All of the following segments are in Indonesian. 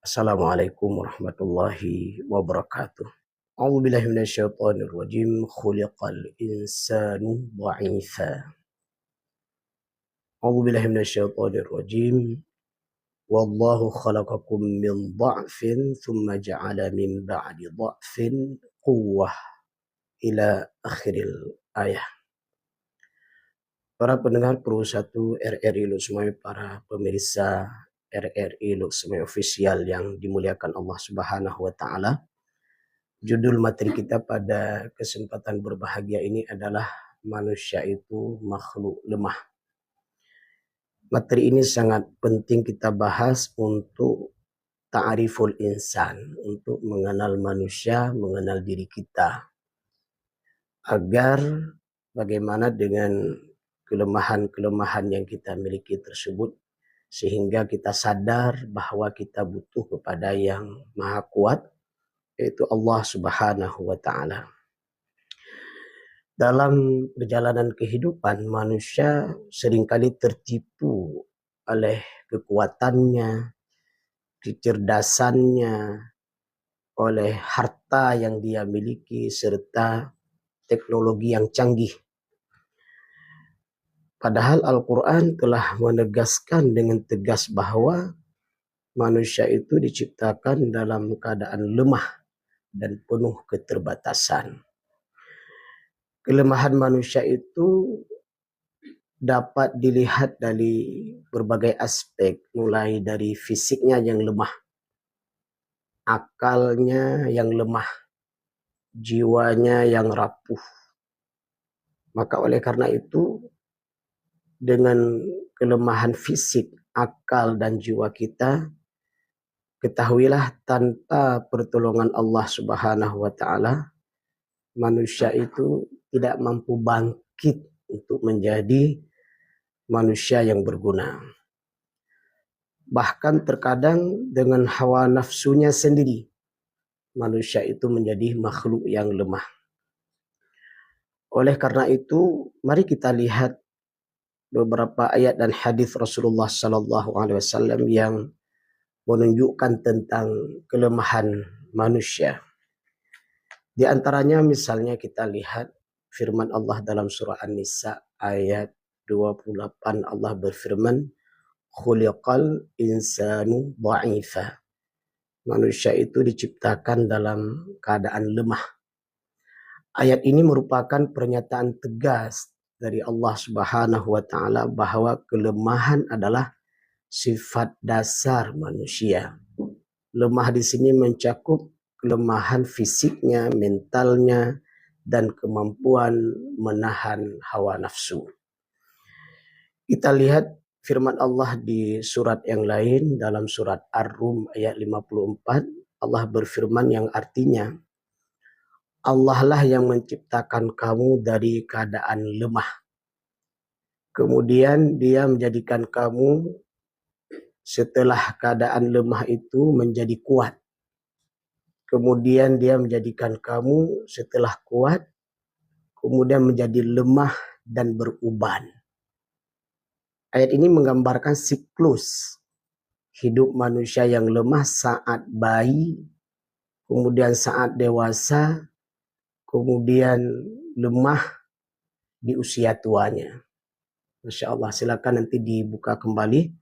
Assalamualaikum warahmatullahi wabarakatuh. A'udzu billahi minasyaitonir rajim. Khuliqal insanu dha'ifa. A'udzu billahi minasyaitonir rajim. Wallahu khalaqakum min dha'fin thumma ja'ala min ba'di dha'fin quwwah ila akhiril ayah. Para pendengar Pro 1 RRI Luksemai, para pemirsa RRI Luksemai official yang dimuliakan Allah Subhanahu wa taala. Judul materi kita pada kesempatan berbahagia ini adalah manusia itu makhluk lemah. Materi ini sangat penting kita bahas untuk ta'riful insan, untuk mengenal manusia, mengenal diri kita. Agar bagaimana dengan kelemahan-kelemahan yang kita miliki tersebut, sehingga kita sadar bahwa kita butuh kepada yang maha kuat, yaitu Allah Subhanahu wa taala. Dalam perjalanan kehidupan, manusia seringkali tertipu oleh kekuatannya, kecerdasannya, oleh harta yang dia miliki, serta teknologi yang canggih. Padahal Al-Quran telah menegaskan dengan tegas bahwa manusia itu diciptakan dalam keadaan lemah dan penuh keterbatasan. Kelemahan manusia itu dapat dilihat dari berbagai aspek, mulai dari fisiknya yang lemah, akalnya yang lemah, jiwanya yang rapuh. Maka oleh karena itu, dengan kelemahan fisik, akal, dan jiwa kita, ketahuilah tanpa pertolongan Allah Subhanahu wa taala, manusia itu tidak mampu bangkit untuk menjadi manusia yang berguna. Bahkan terkadang dengan hawa nafsunya sendiri, manusia itu menjadi makhluk yang lemah. Oleh karena itu, mari kita lihat beberapa ayat dan hadis Rasulullah SAW yang menunjukkan tentang kelemahan manusia. Di antaranya misalnya kita lihat firman Allah dalam surah An-Nisa ayat 28. Allah berfirman, khuliqal insanu dha'ifa. Manusia itu diciptakan dalam keadaan lemah. Ayat ini merupakan pernyataan tegas dari Allah Subhanahu wa taala bahwa kelemahan adalah sifat dasar manusia. Lemah di sini mencakup kelemahan fisiknya, mentalnya, dan kemampuan menahan hawa nafsu. Kita lihat firman Allah di surat yang lain, dalam surat Ar-Rum ayat 54, Allah berfirman yang artinya, Allah lah yang menciptakan kamu dari keadaan lemah. Kemudian dia menjadikan kamu setelah keadaan lemah itu menjadi kuat. Kemudian dia menjadikan kamu setelah kuat, kemudian menjadi lemah dan beruban. Ayat ini menggambarkan siklus hidup manusia yang lemah saat bayi, kemudian saat dewasa, kemudian lemah di usia tuanya. Masya Allah, silakan nanti dibuka kembali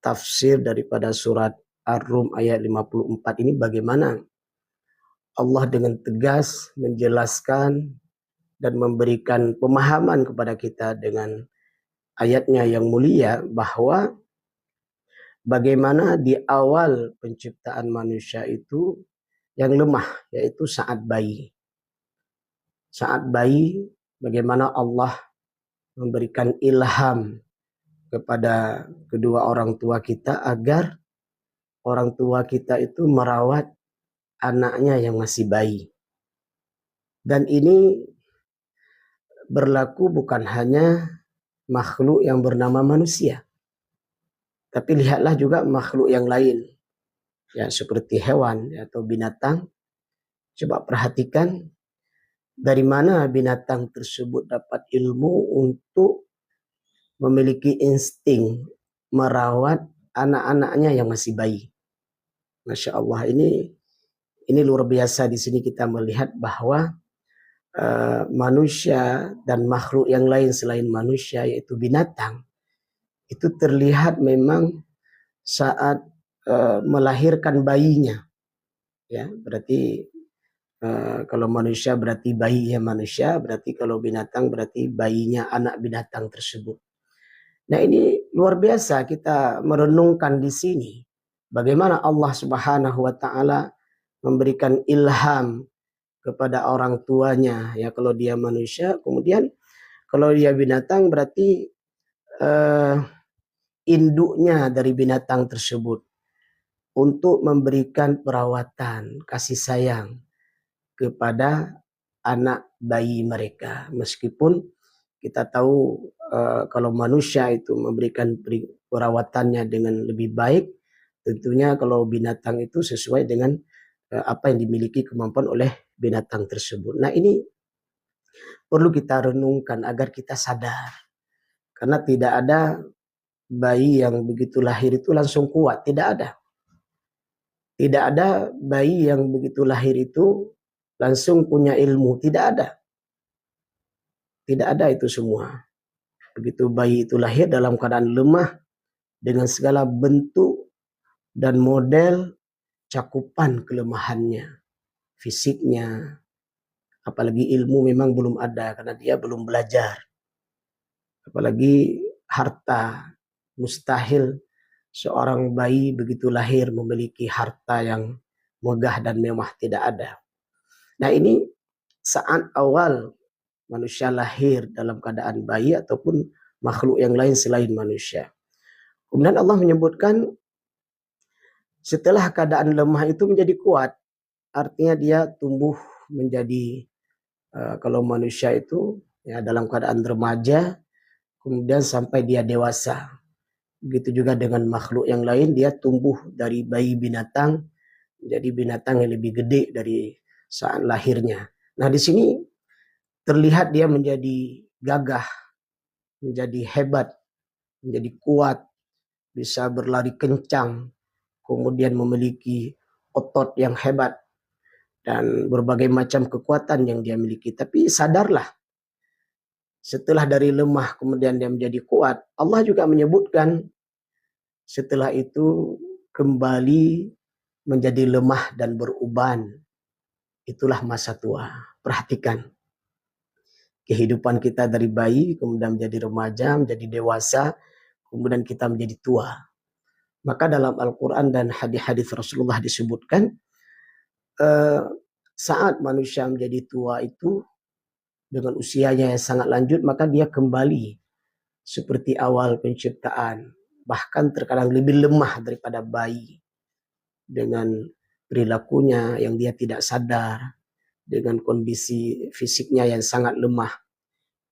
tafsir daripada surat Ar-Rum ayat 54 ini, bagaimana Allah dengan tegas menjelaskan dan memberikan pemahaman kepada kita dengan ayatnya yang mulia bahwa bagaimana di awal penciptaan manusia itu yang lemah, yaitu saat bayi. Saat bayi, bagaimana Allah memberikan ilham kepada kedua orang tua kita agar orang tua kita itu merawat anaknya yang masih bayi. Dan ini berlaku bukan hanya makhluk yang bernama manusia, tapi lihatlah juga makhluk yang lain, ya, seperti hewan atau binatang. Coba perhatikan dari mana binatang tersebut dapat ilmu untuk memiliki insting merawat anak-anaknya yang masih bayi. Masya Allah, ini luar biasa. Di sini kita melihat bahwa manusia dan makhluk yang lain selain manusia, yaitu binatang, itu terlihat memang saat melahirkan bayinya. Ya, berarti kalau manusia berarti bayinya manusia, berarti kalau binatang berarti bayinya anak binatang tersebut. Nah, ini luar biasa kita merenungkan di sini bagaimana Allah Subhanahu wa taala memberikan ilham kepada orang tuanya, ya, kalau dia manusia, kemudian kalau dia binatang berarti induknya dari binatang tersebut untuk memberikan perawatan, kasih sayang kepada anak bayi mereka. Meskipun kita tahu kalau manusia itu memberikan perawatannya dengan lebih baik, tentunya kalau binatang itu sesuai dengan apa yang dimiliki kemampuan oleh binatang tersebut. Nah, ini perlu kita renungkan agar kita sadar. Karena tidak ada bayi yang begitu lahir itu langsung kuat. Tidak ada. Tidak ada bayi yang begitu lahir itu langsung punya ilmu. Tidak ada. Tidak ada itu semua. Begitu bayi itu lahir dalam keadaan lemah dengan segala bentuk dan model cakupan kelemahannya, fisiknya, apalagi ilmu memang belum ada karena dia belum belajar. Apalagi harta, mustahil seorang bayi begitu lahir memiliki harta yang megah dan mewah, tidak ada. Nah, ini saat awal manusia lahir dalam keadaan bayi ataupun makhluk yang lain selain manusia. Kemudian Allah menyebutkan setelah keadaan lemah itu menjadi kuat. Artinya dia tumbuh menjadi kalau manusia itu ya dalam keadaan remaja, kemudian sampai dia dewasa. Begitu juga dengan makhluk yang lain, dia tumbuh dari bayi binatang menjadi binatang yang lebih gede dari saat lahirnya. Nah, di sini terlihat dia menjadi gagah, menjadi hebat, menjadi kuat, bisa berlari kencang, kemudian memiliki otot yang hebat, dan berbagai macam kekuatan yang dia miliki. Tapi sadarlah, setelah dari lemah kemudian dia menjadi kuat, Allah juga menyebutkan setelah itu kembali menjadi lemah dan beruban. Itulah masa tua. Perhatikan. Kehidupan kita dari bayi, kemudian menjadi remaja, menjadi dewasa, kemudian kita menjadi tua. Maka dalam Al-Quran dan hadis-hadis Rasulullah disebutkan, saat manusia menjadi tua itu, dengan usianya yang sangat lanjut, maka dia kembali seperti awal penciptaan. Bahkan terkadang lebih lemah daripada bayi. Dengan perilakunya yang dia tidak sadar, dengan kondisi fisiknya yang sangat lemah,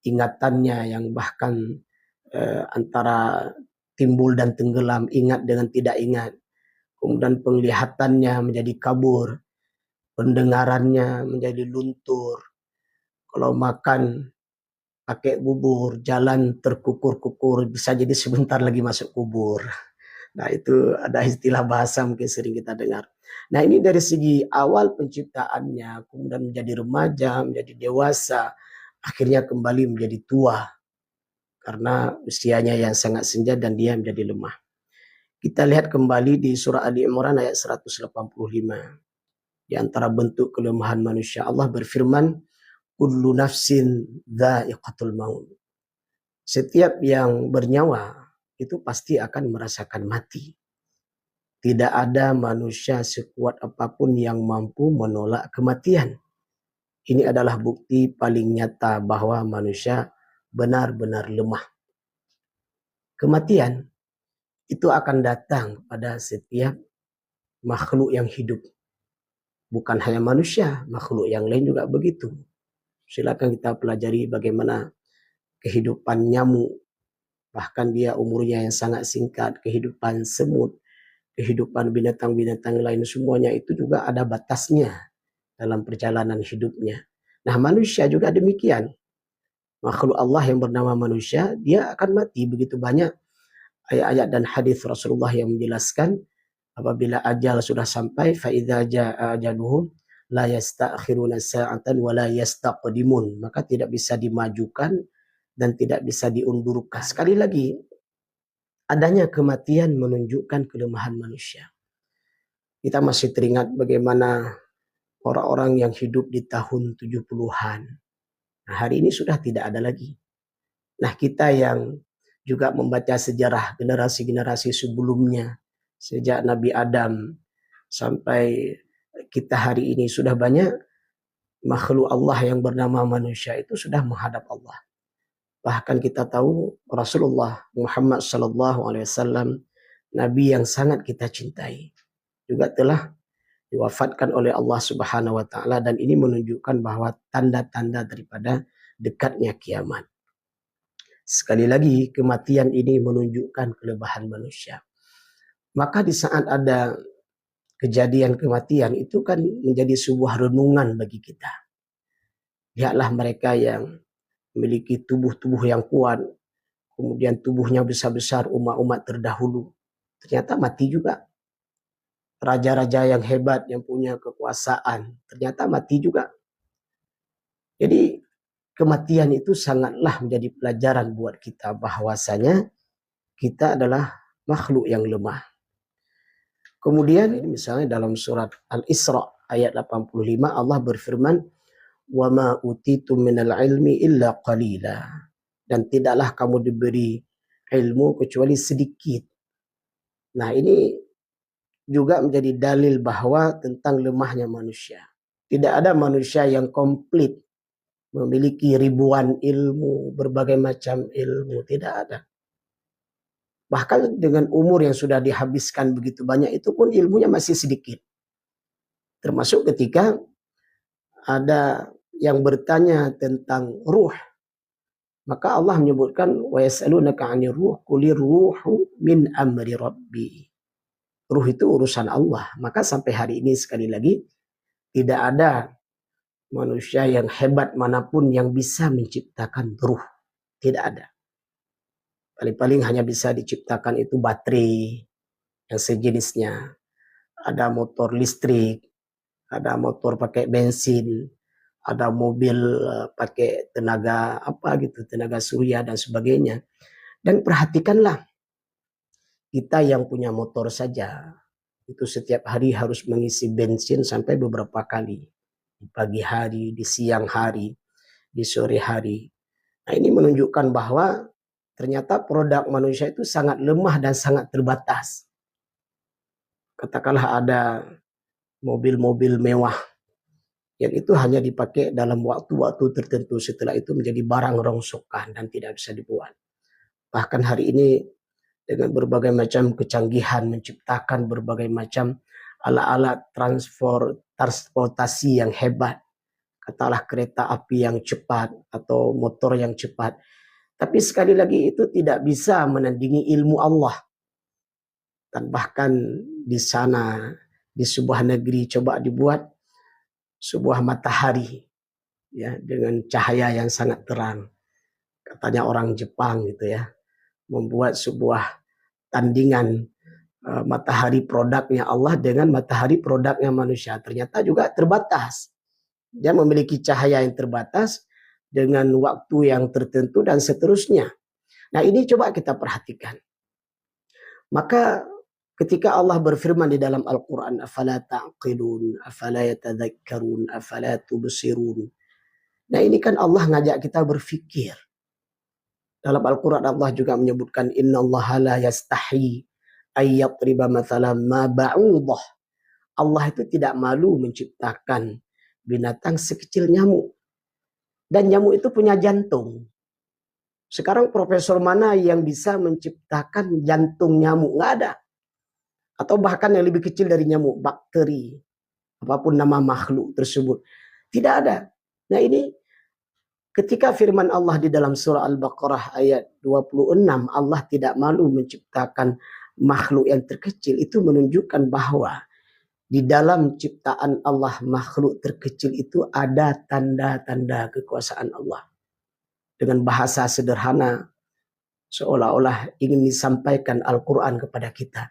ingatannya yang bahkan antara timbul dan tenggelam, ingat dengan tidak ingat, kemudian penglihatannya menjadi kabur, pendengarannya menjadi luntur, kalau makan pakai bubur, jalan terkukur-kukur, bisa jadi sebentar lagi masuk kubur. Nah, itu ada istilah bahasa mungkin sering kita dengar. Nah, ini dari segi awal penciptaannya, kemudian menjadi remaja, menjadi dewasa, akhirnya kembali menjadi tua. Karena usianya yang sangat senja dan dia menjadi lemah. Kita lihat kembali di surah Ali Imran ayat 185. Di antara bentuk kelemahan manusia, Allah berfirman, kullu nafsin dha'iqatul maut. Setiap yang bernyawa itu pasti akan merasakan mati. Tidak ada manusia sekuat apapun yang mampu menolak kematian. Ini adalah bukti paling nyata bahwa manusia benar-benar lemah. Kematian itu akan datang pada setiap makhluk yang hidup. Bukan hanya manusia, makhluk yang lain juga begitu. Silakan kita pelajari bagaimana kehidupan nyamuk. Bahkan dia umurnya yang sangat singkat, kehidupan semut, kehidupan binatang-binatang lain, semuanya itu juga ada batasnya dalam perjalanan hidupnya. Nah, manusia juga demikian. Makhluk Allah yang bernama manusia, dia akan mati. Begitu banyak ayat-ayat dan hadis Rasulullah yang menjelaskan apabila ajal sudah sampai, fa idza jaa ajaluhum la yastakhiruna sa'atan wa la yastaqdimun, maka tidak bisa dimajukan dan tidak bisa diundurkan. Sekali lagi, adanya kematian menunjukkan kelemahan manusia. Kita masih teringat bagaimana orang-orang yang hidup di tahun 70-an. Nah, hari ini sudah tidak ada lagi. Nah, kita yang juga membaca sejarah generasi-generasi sebelumnya, sejak Nabi Adam sampai kita hari ini, sudah banyak makhluk Allah yang bernama manusia itu sudah menghadap Allah. Bahkan kita tahu Rasulullah Muhammad SAW, Nabi yang sangat kita cintai, juga telah diwafatkan oleh Allah Subhanahu wa taala, dan ini menunjukkan bahwa tanda-tanda daripada dekatnya kiamat. Sekali lagi, kematian ini menunjukkan kelemahan manusia. Maka di saat ada kejadian kematian itu kan menjadi sebuah renungan bagi kita. Lihatlah mereka yang memiliki tubuh-tubuh yang kuat, kemudian tubuhnya besar-besar, umat-umat terdahulu, ternyata mati juga. Raja-raja yang hebat, yang punya kekuasaan, ternyata mati juga. Jadi kematian itu sangatlah menjadi pelajaran buat kita bahwasanya kita adalah makhluk yang lemah. Kemudian misalnya dalam surat Al-Isra ayat 85 Allah berfirman, "Wa ma utitum minal ilmi illa qalila." Dan tidaklah kamu diberi ilmu kecuali sedikit. Nah, ini juga menjadi dalil bahwa tentang lemahnya manusia. Tidak ada manusia yang komplit, memiliki ribuan ilmu, berbagai macam ilmu, tidak ada. Bahkan dengan umur yang sudah dihabiskan begitu banyak, itu pun ilmunya masih sedikit. Termasuk ketika ada yang bertanya tentang ruh, maka Allah menyebutkan, wa yas'alunaka 'anir ruh qulir ruhu min amri rabbi. Ruh itu urusan Allah. Maka sampai hari ini sekali lagi tidak ada manusia yang hebat manapun yang bisa menciptakan ruh. Tidak ada. Paling-paling hanya bisa diciptakan itu baterai yang sejenisnya. Ada motor listrik, ada motor pakai bensin, ada mobil pakai tenaga apa gitu, tenaga surya dan sebagainya. Dan perhatikanlah, kita yang punya motor saja itu setiap hari harus mengisi bensin sampai beberapa kali. Di pagi hari, di siang hari, di sore hari. Nah, ini menunjukkan bahwa ternyata produk manusia itu sangat lemah dan sangat terbatas. Katakanlah ada mobil-mobil mewah yang itu hanya dipakai dalam waktu-waktu tertentu, setelah itu menjadi barang rongsokan dan tidak bisa dibuat. Bahkan hari ini dengan berbagai macam kecanggihan menciptakan berbagai macam alat-alat transportasi yang hebat, katakanlah kereta api yang cepat atau motor yang cepat. Tapi sekali lagi itu tidak bisa menandingi ilmu Allah. Dan bahkan di sana, di sebuah negeri coba dibuat sebuah matahari ya dengan cahaya yang sangat terang. Katanya orang Jepang gitu ya, membuat sebuah tandingan matahari produknya Allah dengan matahari produknya manusia. Ternyata juga terbatas. Dia memiliki cahaya yang terbatas dengan waktu yang tertentu dan seterusnya. Nah, ini coba kita perhatikan. Maka ketika Allah berfirman di dalam Al-Quran, afala ta'qilun, afala yatadhakkarun, afala tubsirun. Nah, ini kan Allah ngajak kita berfikir. Dalam Al-Quran Allah juga menyebutkan, innallaha la yastahi ayyatriba mathalan ma ba'udah. Allah itu tidak malu menciptakan binatang sekecil nyamuk. Dan nyamuk itu punya jantung. Sekarang profesor mana yang bisa menciptakan jantung nyamuk? Nggak ada. Atau bahkan yang lebih kecil dari nyamuk, bakteri, apapun nama makhluk tersebut. Tidak ada. Nah, ini ketika firman Allah di dalam surah Al-Baqarah ayat 26, Allah tidak malu menciptakan makhluk yang terkecil, itu menunjukkan bahwa di dalam ciptaan Allah makhluk terkecil itu ada tanda-tanda kekuasaan Allah. Dengan bahasa sederhana, seolah-olah ingin disampaikan Al-Quran kepada kita.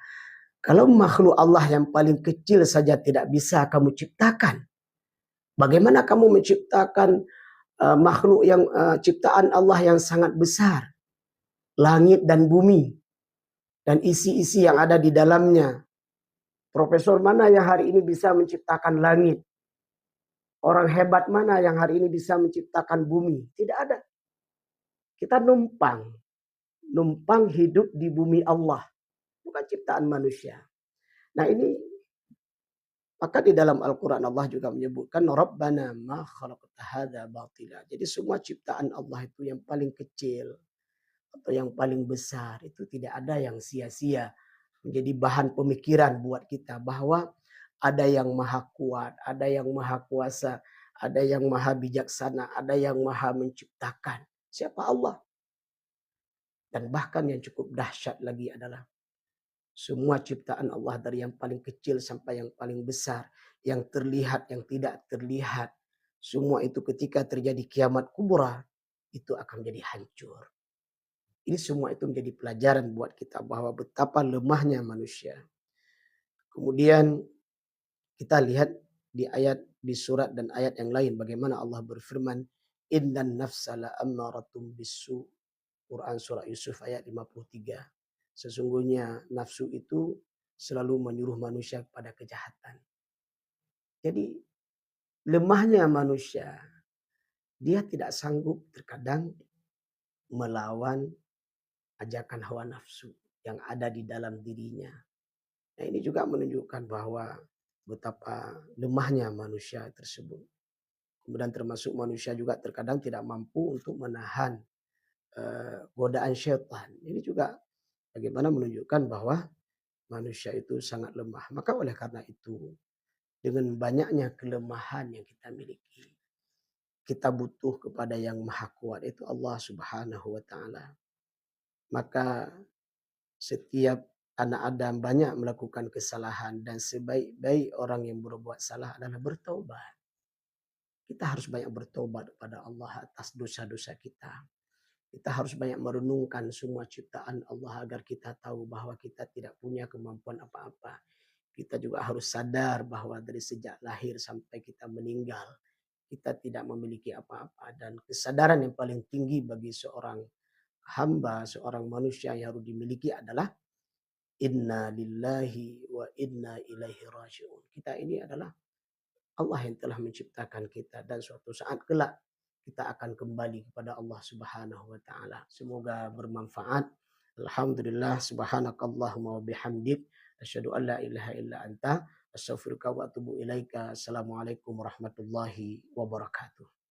Kalau makhluk Allah yang paling kecil saja tidak bisa kamu ciptakan, bagaimana kamu menciptakan makhluk yang ciptaan Allah yang sangat besar, langit dan bumi dan isi-isi yang ada di dalamnya. Profesor mana yang hari ini bisa menciptakan langit? Orang hebat mana yang hari ini bisa menciptakan bumi? Tidak ada. Kita numpang hidup di bumi Allah, bukan ciptaan manusia. Nah ini, maka di dalam Al-Quran Allah juga menyebutkan Rabbana ma khalaqta hadza batila. Jadi semua ciptaan Allah itu yang paling kecil atau yang paling besar itu tidak ada yang sia-sia, menjadi bahan pemikiran buat kita bahwa ada yang maha kuat, ada yang maha kuasa, ada yang maha bijaksana, ada yang maha menciptakan. Siapa Allah? Dan bahkan yang cukup dahsyat lagi adalah semua ciptaan Allah dari yang paling kecil sampai yang paling besar, yang terlihat, yang tidak terlihat, semua itu ketika terjadi kiamat kubra, itu akan menjadi hancur. Ini semua itu menjadi pelajaran buat kita bahwa betapa lemahnya manusia. Kemudian kita lihat di surat dan ayat yang lain bagaimana Allah berfirman, innan nafsa la ammaratum bisu. Quran surah Yusuf ayat 53. Sesungguhnya nafsu itu selalu menyuruh manusia pada kejahatan. Jadi lemahnya manusia, dia tidak sanggup terkadang melawan ajakan hawa nafsu yang ada di dalam dirinya. Nah ini juga menunjukkan bahwa betapa lemahnya manusia tersebut. Kemudian termasuk manusia juga terkadang tidak mampu untuk menahan godaan syaitan. Ini juga bagaimana menunjukkan bahwa manusia itu sangat lemah. Maka oleh karena itu, dengan banyaknya kelemahan yang kita miliki, kita butuh kepada yang maha kuat, itu Allah Subhanahu wa ta'ala. Maka setiap anak Adam banyak melakukan kesalahan dan sebaik-baik orang yang berbuat salah adalah bertobat. Kita harus banyak bertobat kepada Allah atas dosa-dosa kita. Kita harus banyak merenungkan semua ciptaan Allah agar kita tahu bahwa kita tidak punya kemampuan apa-apa. Kita juga harus sadar bahwa dari sejak lahir sampai kita meninggal, kita tidak memiliki apa-apa. Dan kesadaran yang paling tinggi bagi seorang hamba, seorang manusia yang harus dimiliki adalah inna lillahi wa inna ilaihi raji'un. Kita ini adalah Allah yang telah menciptakan kita dan suatu saat kelak kita akan kembali kepada Allah Subhanahu wa taala. Semoga bermanfaat. Alhamdulillah, subhanakallahumma wa bihamdik asyhadu an la ilaha illa anta astaghfiruka wa atubu ilaika. Assalamualaikum warahmatullahi wabarakatuh.